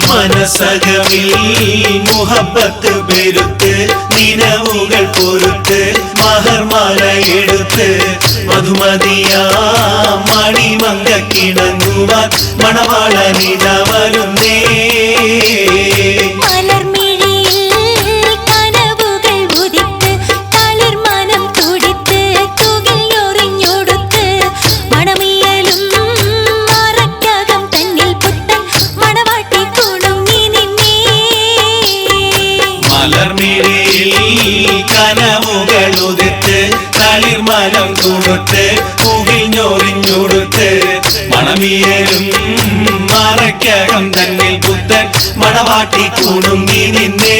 മനസകമിൽ മുഹബത്ത് പെരുത്ത് നിലവുകൾ പൊറുത്ത് മഹർമാല എടുത്ത് മധുമതിയാ മണിമങ്കക്കിണങ്ങുവാൻ മണവാളനിത വരുന്നേ. കനവുകളുതിർത്ത് തളിർമനം കൊടുത്ത് പൂവിൽ ഞൊറിഞ്ഞൊടുത്ത് മണമിയലും മറയ്ക്കകം തന്നിൽ പുത്തൻ മണവാട്ടി കുണുങ്ങി നിന്നേ.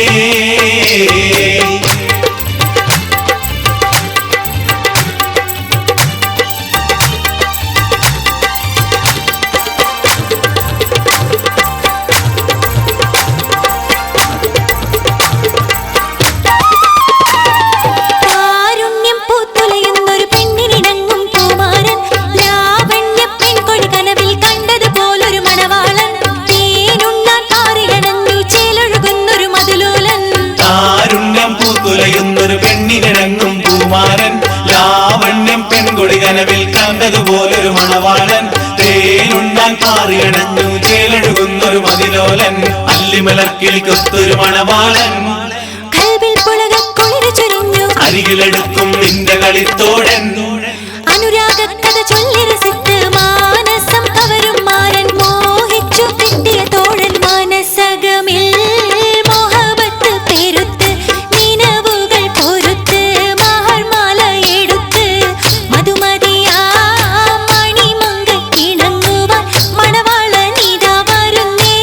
പെണ്ണിനിണങ്ങും പൂമാരൻ ലാവണ്യം പെൺകൊടി കനവിൽ കണ്ടതുപോലൊരു മണവാളൻ തേനുണ്ണാൻ പാറിയണഞ്ഞു ചേലഴുകുന്നൊരു മതിലോലൻ അല്ലിമലർക്കിളിക്കൊത്തൊരു മണവാളൻ അരികിലെടുക്കും നിന്റെ കളിത്തോടൻ അനുരാഗക്കഥ ചൊല്ലി രസിത്ത് മാനസം കവരും മാരൻ മോഹിച്ചു കിട്ടിയ തോഴൻ മനസകമിൽ മോഹബത്ത് പെരുത്ത് നിലവുകൾ പൊറുത്ത് മഹർമാല എടുത്ത് മധുമതിയാ മണിമങ്കക്കിണങ്ങുവാൻ മണവാളനിതാ വരുന്നേ.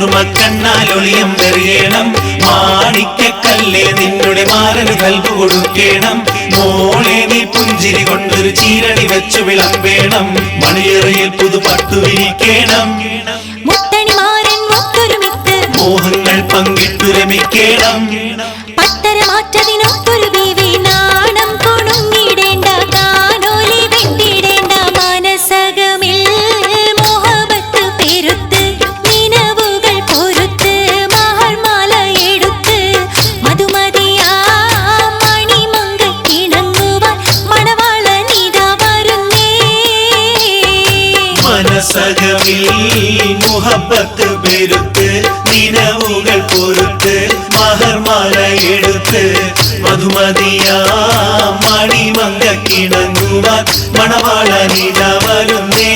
സുർമക്കണ്ണാലൊളിയം വെറിയണം മാണിക്കക്കല്ലേ നിന്നുടെ മാരന് കൽബ് കൊടുക്കണം മോളെ നീ പുഞ്ചിരി കൊണ്ടൊരു ചീരണി വെച്ചു വിളമ്പേണം മണിയറയിൽ പുതുപട്ടു വിരിക്കണം മോഹങ്ങൾ പങ്കിട്ടു രമിക്കണം പത്തരമാറ്റതിനൊത്തൊരു ബീവി നാണം കൊണുങ്ങിടേണ്ട കാനോലി വെട്ടിടേണ്ട മനസകമിൽ മോഹബത്ത് പെരുത്ത് നിലവുകൾ പൊറുത്ത് മഹർമാല എടുത്ത് മധുമതിയാ മണിമങ്കക്കിണങ്ങുവാൻ മണവാളനിതാ വരുന്നേ. മനസകമിൽ മുഹബത്ത് പെരുത്ത് നിലവുകൾ പൊറുത്ത് മഹർമാല എടുത്ത് മധുമതിയാ മണിമങ്കക്കിണങ്ങുവാൻ മണവാളനിത വരുന്നേ.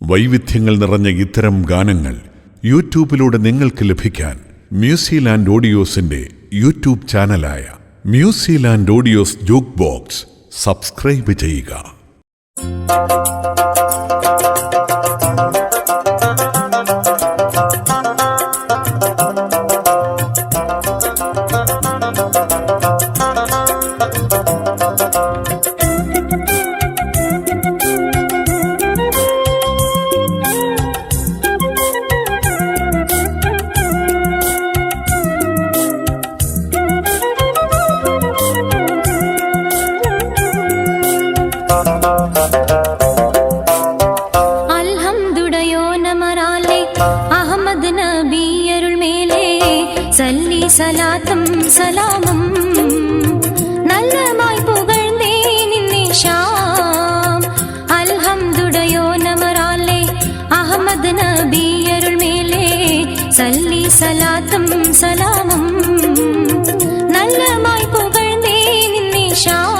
വൈവിധ്യങ്ങൾ നിറഞ്ഞ ഇത്തരം ഗാനങ്ങൾ യൂട്യൂബിലൂടെ നിങ്ങൾക്ക് ലഭിക്കാൻ മ്യൂസിലാൻഡ് ഓഡിയോസിന്റെ യൂട്യൂബ് ചാനലായ Musiland audios juke box subscribe ചെയ്യുക. സലാത്തും സലാമും നല്ലമായി പുകഴ്ന്നേ നിന്നെ ഷാം. അൽഹംദുടയോ നമറാലേ അഹമ്മദ് നബിയരുൾ മേലേ സല്ലി സലാത്തും സലാമും നല്ലമായി പുകഴ്ന്നേ നിന്നെ ഷാം.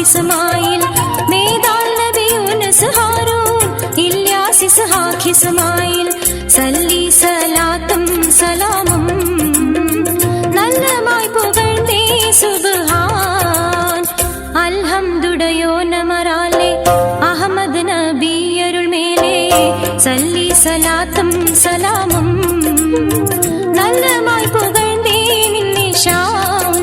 ഇസ്മായിൽ മേദാൽ നബി യൂനുസ് ഹാറൂൻ ഇല്യാസ് ഇസ്ഹാഖ് ഇസ്മായിൽ സല്ലി സലാത്തും സലാമും നല്ലമായി പുകഴ്ന്നേ സുബ്ഹാൻ. അൽഹംദുടയോ നമറാലേ അഹമ്മദ് നബിയരുൾ മേലേ സല്ലി സലാത്തും സലാമും നല്ലമായി പുകഴ്ന്നേ നിന്നെ ഷാം.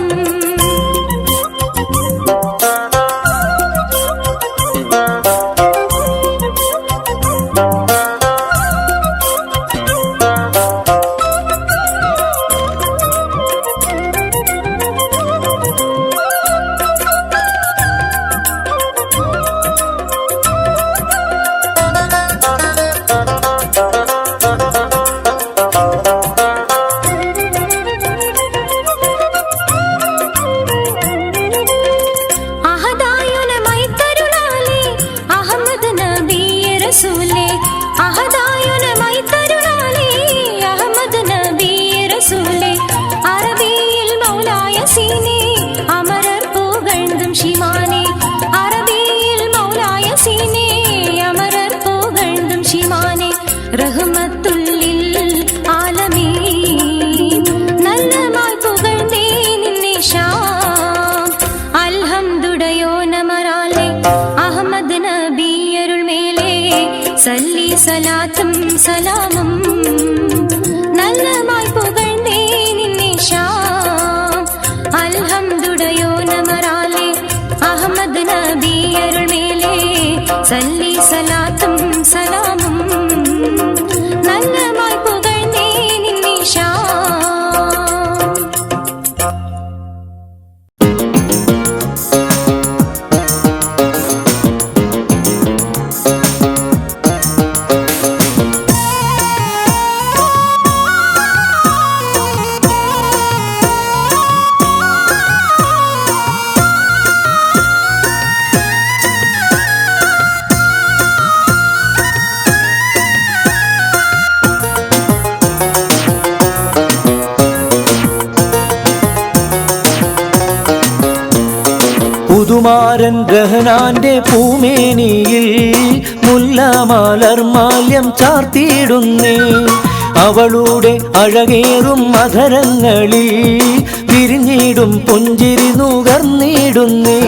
സല്ലി സലാത്തും സലാമും നല്ലമായി പുകഴ്ന്നേ നിന്നെ ഷാം. അൽഹംദുടയോ നമറാലേ അഹമ്മദ് നബിയരുൾ മേലേ സല്ലി സലാത്തും സലാമും നല്ലമായി പുകഴ്ന്നേ നിന്നെ ഷാം. പുതുമാരൻ റഹ്നാന്റെ പൂമേനിയിൽ മുല്ലമലർ മാല്യം ചാർത്തിയിടുന്നേ. അവളുടെ അഴകേറും അധരങ്ങളിൽ വിരിഞ്ഞിടും പുഞ്ചിരി നുകർന്നിടുന്നേ.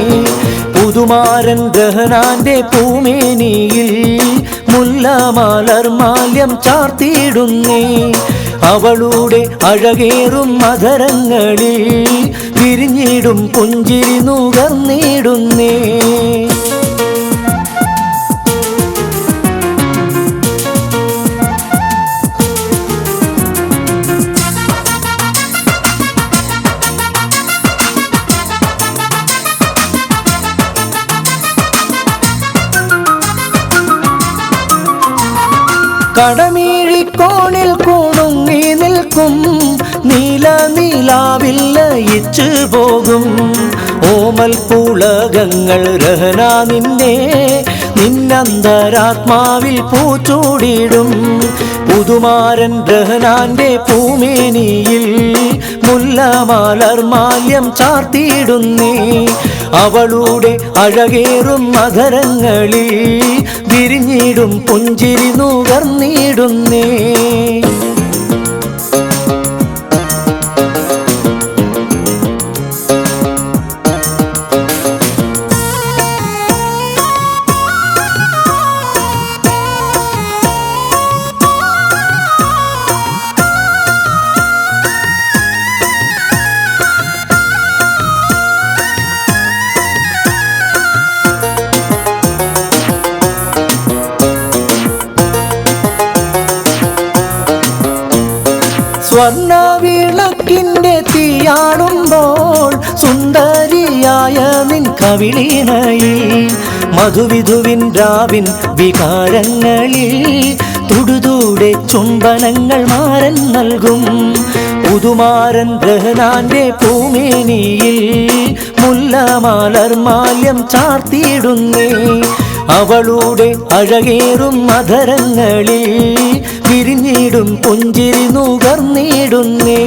പുതുമാരൻ റഹ്നാന്റെ പൂമേനിയിൽ മുല്ലമലർ മാല്യം ചാർത്തിയിടുന്നേ. അവളുടെ അഴകേറും അധരങ്ങളിൽ വിരിഞ്ഞിടും പുഞ്ചിരി നുകർന്നിടുന്നേ. കടമീഴിക്കോണിൽ കുണുങ്ങി നിൽക്കും നീല നീലാവിൽ ലയിച്ചു പോകും ഓമൽ പുളകങ്ങൾ രഹനാ നിന്നന്തരാത്മാവിൽ പൂച്ചൂടിടും പുതുമാരൻ രഹനാന്റെ പൂമേനിയിൽ മുല്ലമാലർ മാല്യം ചാർത്തിയിടുന്നേ അവളുടെ അഴകേറും മധരങ്ങളിൽ വിരിഞ്ഞിടും പുഞ്ചിരി നുകർന്നിടുന്നേ സ്വർണ്ണവിളക്കിന്റെ തീയാടുമ്പോൾ സുന്ദരിയായ നിൻ കവിളിണയിൽ മധുവിധുവിൻ രാവിൻ വികാരങ്ങളിൽ തുടുതൂടെ ചുംബനങ്ങൾ മാരൻ നൽകും പുതുമാരൻ രഹനാന്റെ പൂമേനിയിൽ മുല്ലമാലർ മാല്യം ചാർത്തിയിടുന്നേ അവളുടെ അഴകേറും മധരങ്ങളിൽ വിരിഞ്ഞിടും പുഞ്ചിരി നുകർന്നിടുന്നേ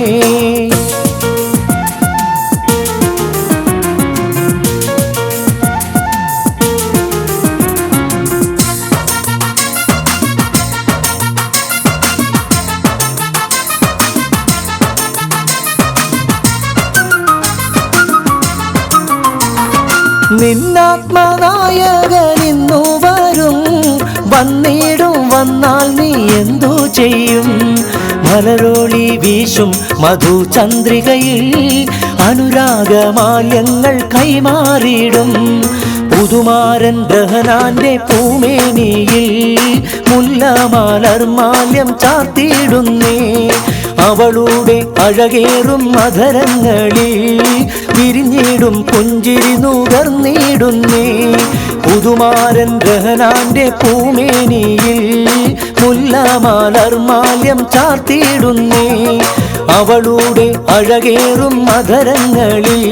നിന്നാത്മനായകനിന്നു വരും വന്നിടും വന്നാൽ നീ എന്തു ചെയ്യും മലരോളി വീശും മധുചന്ദ്രികയിൽ അനുരാഗമാല്യങ്ങൾ കൈമാറിയിടും പുതുമാരൻ രഹനാന്റെ പൂമേനിയിൽ മുല്ലമാലർ മാല്യം ചാർത്തിയിടുന്നേ അവളുടെ അഴകേറും മധരങ്ങളിൽ വിരിഞ്ഞിടും പുഞ്ചിരി നുകർന്നിടുന്നേ പുതുമാരൻ രഹനാന്റെ പൂമേനിയിൽ മുല്ലമാലർ മാല്യം ചാർത്തിയിടുന്നേ അവളുടെ അഴകേറും മധരങ്ങളിൽ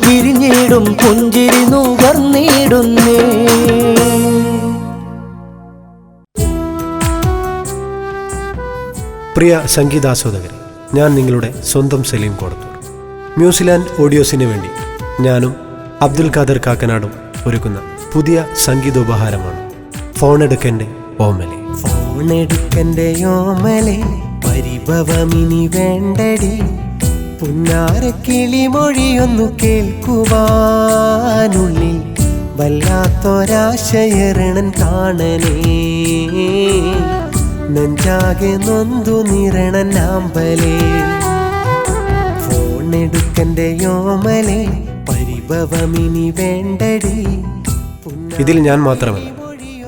വിരിഞ്ഞിടും പുഞ്ചിരി നുകർന്നിടുന്നേ പ്രിയ സംഗീതാസ്വാദകരെ, ഞാൻ നിങ്ങളുടെ സ്വന്തം സലീം കോടത്തൂർ. മ്യൂസിലാൻഡ് ഓഡിയോസിന് വേണ്ടി ഞാനും അബ്ദുൽ ഖാദർ കാക്കനാടും ഒരുക്കുന്ന പുതിയ സംഗീതോപഹാരമാണ് ഫോണെടുക്കൻ്റെ ഓമലെ. ഫോണെടുക്കൻ്റെ ഓമലെ പരിഭവമിനി വേണ്ടടി പുന്നാരക്കിളി മൊഴിയൊന്നു കേൾക്കുവാനുള്ളിൽ വല്ലാത്തൊരാശയറിണൻ കാണനേ നെഞ്ചാകെ നൊന്തു നിറണൻ ആമ്പലേ. ഫോണെടുക്കൻ്റെ ഓമലെ പരിഭവമിനി വേണ്ടടി. ഇതിൽ ഞാൻ മാത്രമല്ല,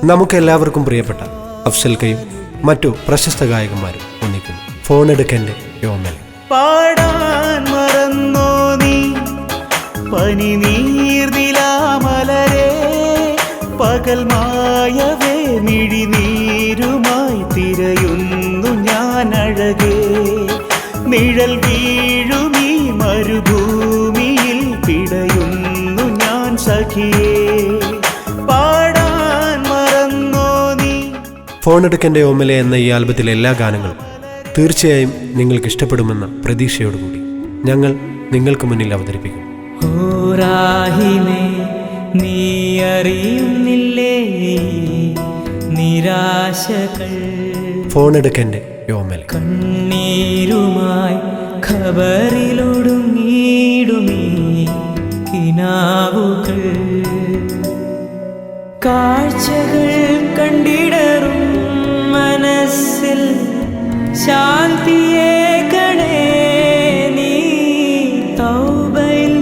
നമുക്കെല്ലാവർക്കും പ്രിയപ്പെട്ട അഫ്സൽ കയും മറ്റു പ്രശസ്ത ഗായകന്മാരും ഒന്നിക്കുന്നു ഫോണെടുക്കൻ്റെ ഓമലെ. പാടാൻ മറന്നോ നീ പനി നീർനിലാമലരെ പകൽ മായവേ മിഴിനീരുമായി തിരയുന്നു ഞാൻ അഴകേ നിഴൽ വീഴുമീ മരുഭൂമിയിൽ പിടയുന്നു ഞാൻ സഖിയേ പാടാൻ മറന്നോ നീ. ഫോണെടുക്കൻ്റെ ഓമലെ എന്ന ഈ ആൽബത്തിലെ എല്ലാ ഗാനങ്ങളും തീർച്ചയായും നിങ്ങൾക്ക് ഇഷ്ടപ്പെടുമെന്ന പ്രതീക്ഷയോടുകൂടി ഞങ്ങൾ നിങ്ങൾക്ക് മുന്നിൽ അവതരിപ്പിക്കും. നീ അറിയുന്നില്ലേ നിരാശകൾ ഫോണെടുക്കൻ്റെ ഓമലെ. കണ്ണീരുമായി ഖബറിലൊടുങ്ങിടുമീ കിനാവുകൾ കാഴ്ചകൾ കണ്ടിടറും മനസ്സിൽ ശാന്തിയെ കണേ നീ തൗബയിൽ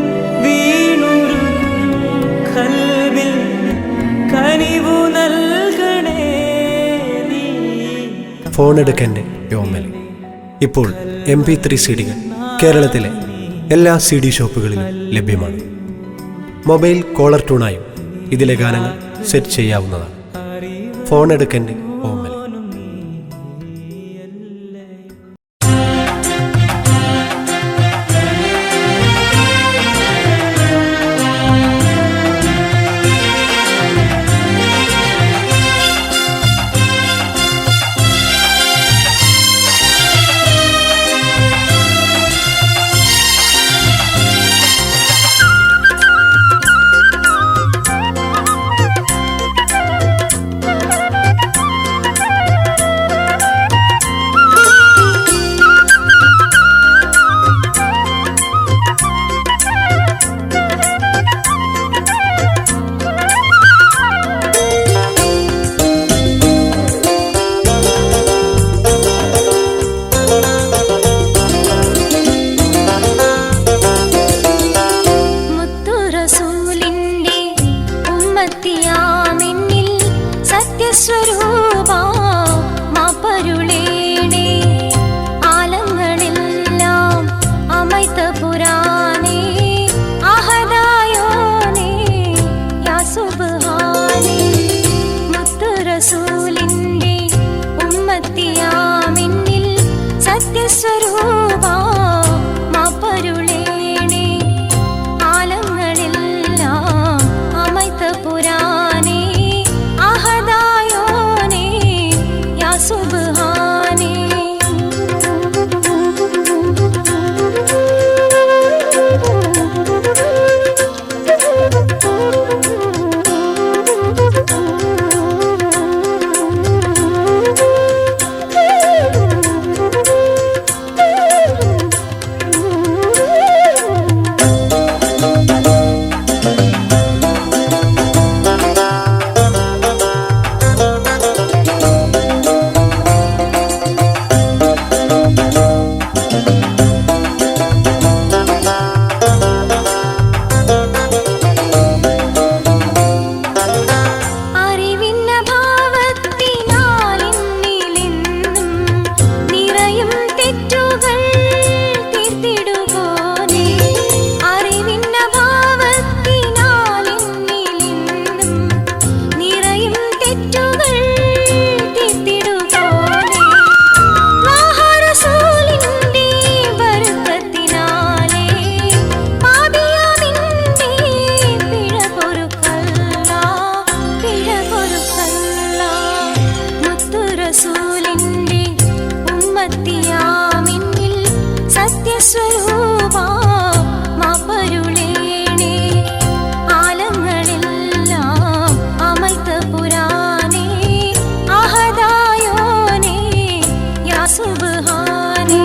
വീണുരുകും ഖൽബിൽ കനിവു നൽകണേ നീ. ഫോണെടുക്കൻ്റെ ഓമലെ ഇപ്പോൾ MP3 CD-കൾ കേരളത്തിലെ എല്ലാ CD ഷോപ്പുകളിലും ലഭ്യമാണ്. മൊബൈൽ കോളർ ട്യൂണായും ഇതിലെ ഗാനങ്ങൾ സെറ്റ് ചെയ്യാവുന്നതാണ്. ഫോണെടുക്കൻ്റെ ഓമലെ. സത്യസ്വരൂപാ മാപ്പരുളേണേ ആലങ്ങളെല്ലാം അമൈത്ത പുരാനേ അഹദായോനേ യാ സുബ്ഹാനേ സത്യസ്വരൂപാ മാപ്പരുളേണേ ആലങ്ങളെല്ലാം അമൈത്ത പുരാനേ അഹദായോനേ യാ സുബ്ഹാനേ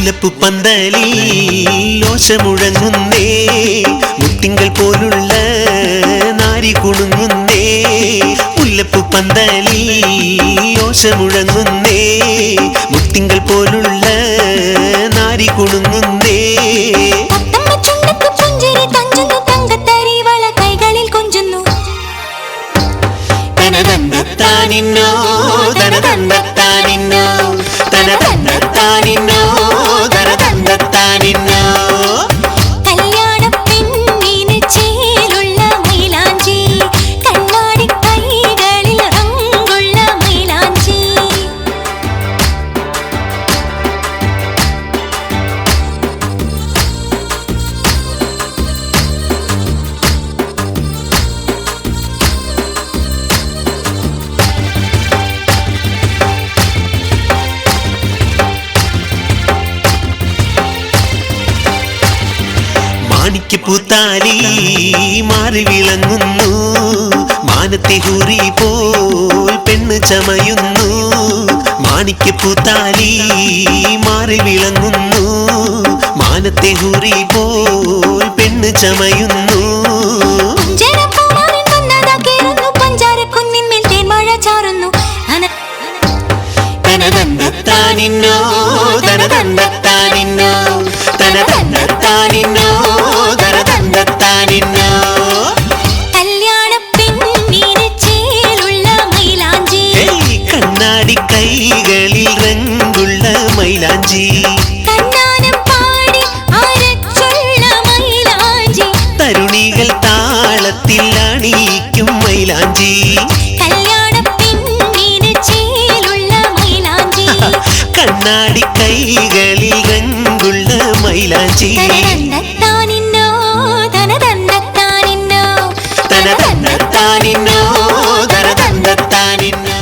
മുല്ലപ്പു പന്തലിൽ ഓശ മുഴങ്ങുന്നേ, മുട്ടിങ്കൽ പോലുള്ള നാരി കുണുങ്ങുന്നേ. മുല്ലപ്പു പന്തലിൽ ഓശ മുഴങ്ങുന്നേ, മുട്ടിങ്കൽ പോലുള്ള നാരി കുണുങ്ങുന്നേ. തത്തമ്മ ചുണ്ടത്ത് പുഞ്ചിരി തഞ്ചുന്നു, തങ്കത്തരിവള കൈകളിൽ കൊഞ്ചുന്നു. തനതന്നത്താനിന്നോ തനതന്നത്താനിന്നോ തനതന്നത്താനിന്നോ തനതന്നത്താനിന്നോ. കല്യാണപ്പെണ്ണിന് ചേലുള്ള മൈലാഞ്ചി, കണ്ണാടി കൈകളിൽ റങ്കുള്ള മൈലാഞ്ചി. മാണിക്യപ്പൂത്താലി മാറി വിളങ്ങുന്നു, മാനത്തെ ഹൂറി പോൽ പെണ്ണ് ചമയുന്നു. മാണിക്യപ്പൂത്താലി മാറി വിളങ്ങുന്നു, മാനത്തെ ഹൂറി പോൽ പെണ്ണ് ചമയുന്നു. ജനകുമാരൻ വന്നതാ കേറുന്നു, പഞ്ചാരക്കുന്നിന്മേൽ തേൻമഴ ചാറുന്നു. തനതന്നത്താനിന്നോ തനതന്നത്താനിന്നോ തനതന്നത്താനിന്നോ തനതന്നത്താനിന്നോ. കല്യാണപ്പെണ്ണിന് ചേലുള്ള മൈലാഞ്ചി, കണ്ണാടി കൈകളിൽ റങ്കുള്ള മൈലാഞ്ചി. കണ്ണാനം പാടി അരച്ചുള്ള മൈലാഞ്ചി. തരുണികൾ താളത്തിൽ അണിയിക്കും മൈലാഞ്ചി. കല്യാണപ്പെണ്ണിന് ചേലുള്ള മൈലാഞ്ചി. കണ്ണാടി കൈകളിൽ റങ്കുള്ള മൈലാഞ്ചി. തനതന്നത്താനിന്നോ തനതന്നത്താനിന്നോ തനതന്നത്താനിന്നോ തനതന്നത്താനിന്നോ.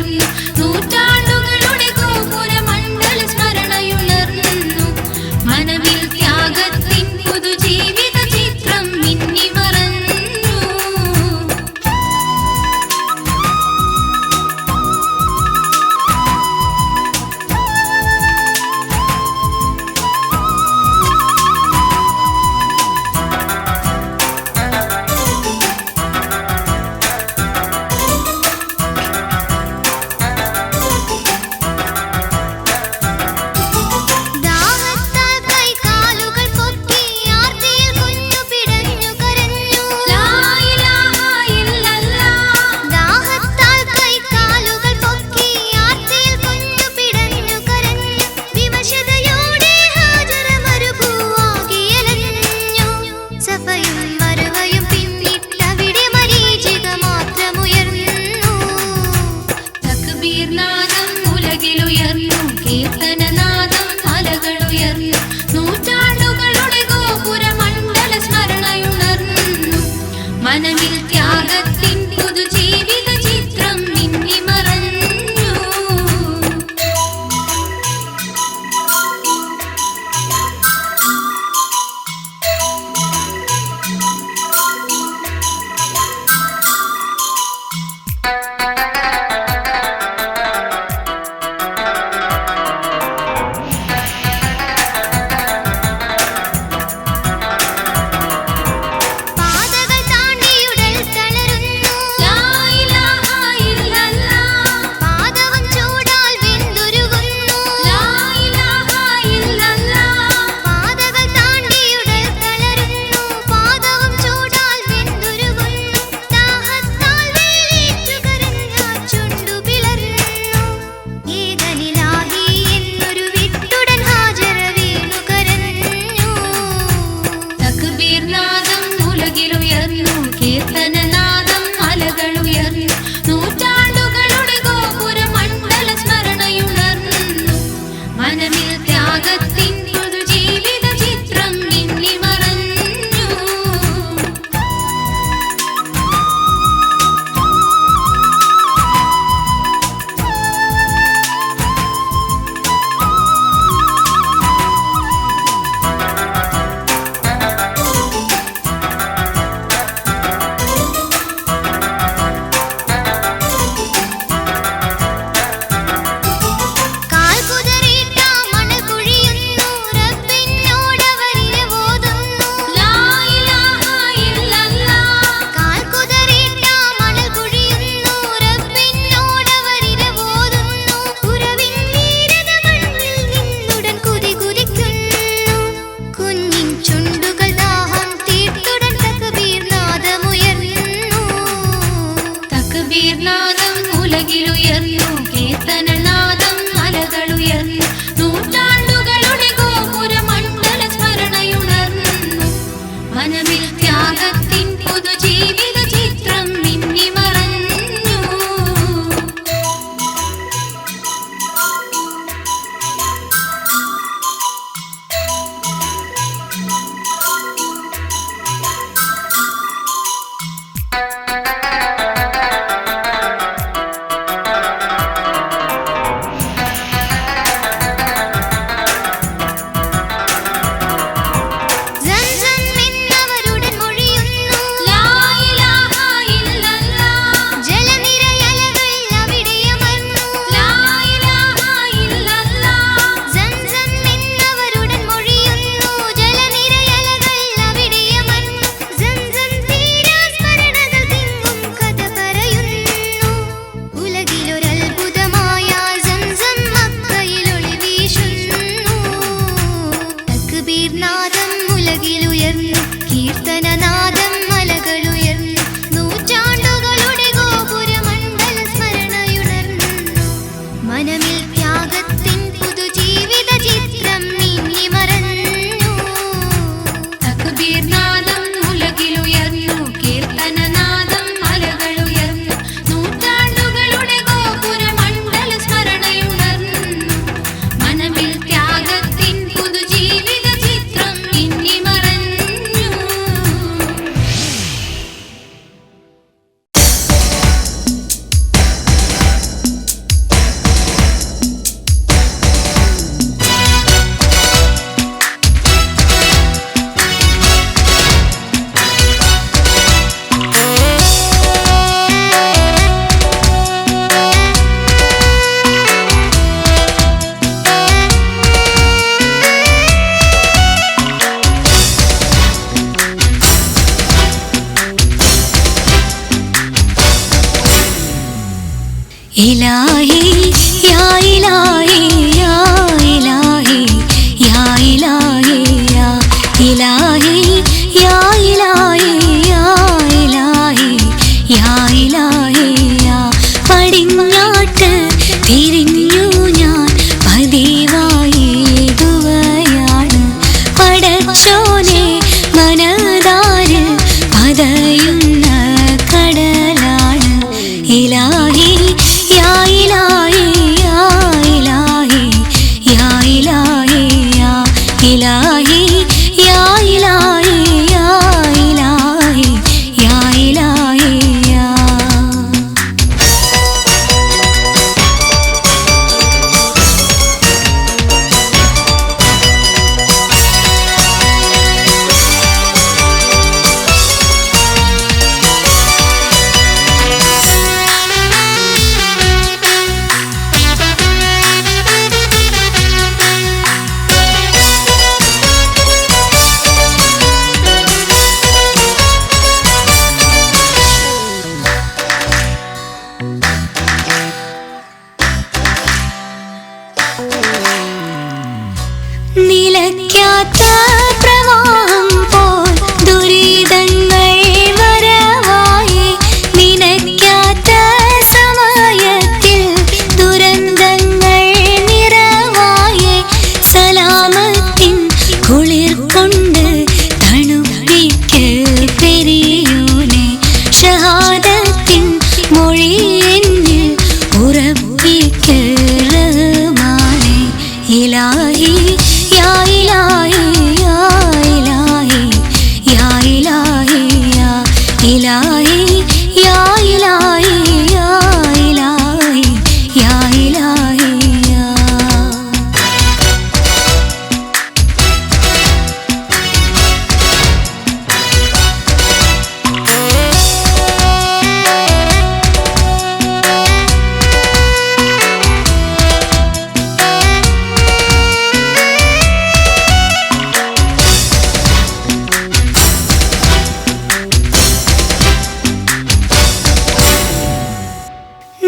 മനമിൽ നൂറ്റാണ്ടുകളുടെ ഗോപുര മണ്ഡല സ്മരണയുണർന്നു മനമിൽ ത്യാഗത്തിൻ പുതുജീവിത ചിത്രം മിന്നി മറന്നു ദാഹത്താൽ കൈകാലുകൾ പൊക്കി ആർത്തിയിൽ കുഞ്ഞു പിടഞ്ഞു കരഞ്ഞു ലാ ഇലാഹ ഇല്ലല്ലാഹ് ദാഹത്താൽ കൈകാലുകൾ പൊക്കി ആർത്തിയിൽ കുഞ്ഞു പിടഞ്ഞു കരഞ്ഞു വിവശതയോടെ ഹാജറ മരുഭൂവാകിയലഞ്ഞു സഫയും മറുവയും പിന്നിട്ടവിടെ മരീചിക മാത്രമുയർന്നു തക്ബീർ നാദം ഉലകിലുയർന്നു കീർത്തനനാദം മലകളുയർന്നു നൂറ്റാണ്ടുകളുടെ ഗോപുര മണ്ഡല സ്മരണയുണർന്നു മനമിൽ ത്യാഗത്തിൻ പുതുജീവിത ചിത്രം മിന്നി മറഞ്ഞു ഇലാഹി യാ ഇലാഹി യാ ഇലാഹി യാ ഇലാഹി യാ ഇലാഹി യാ ഇലാഹി യാ ഇലാഹി യാ ഇലാഹി യാ പടിഞ്ഞാട്ട് തിരിഞ്ഞു ഞാൻ പതിവായി ദുവയാണ് പടച്ചോനെ മനതാരിൽ പതയുന്ന കടലാണ് ഇലാഹി യാ ഇലാഹി യാ ഇലാഹി യാ ഇലാഹി യാ ഇലാഹി യാ ഇലാഹി യാ ഇലാഹി യാ ഇലാഹി യാ നിലയ്ക്കാത്ത പ്രവാഹം പോൽ ദുരിതങ്ങൾ വരവായി നിനയ്ക്കാത്ത സമയത്തിൽ ദുരന്തങ്ങൾ നിറവായി സലാമത്തിൻ കുളിർ കൊണ്ട് തണുപ്പിക്ക് പെരിയോനെ ഷഹാദത്തിൻ മൊഴി എന്നിൽ ഉറപ്പിക്ക് റഹ്മാനെ ഇലാഹി യാ ഇലാഹി യാ ഇലാഹി യാ ഇലാഹി യാ ഇലാഹി യാ ഇലാഹി യാ ഇലാഹി യാ ഇലാഹി യാ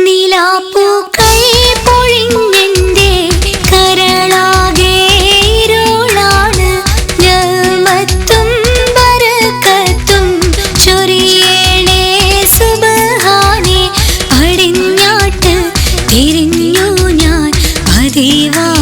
നിലാപ്പൂക്കൾ പൊഴിഞ്ഞെന്റെ കരളാകെ ഇരുളാണ് ഞമത്തും ബറക്കത്തും ചൊരിയേണേ സുബ്ഹാനേ പടിഞ്ഞാട്ട് തിരിഞ്ഞു ഞാൻ പതിവായി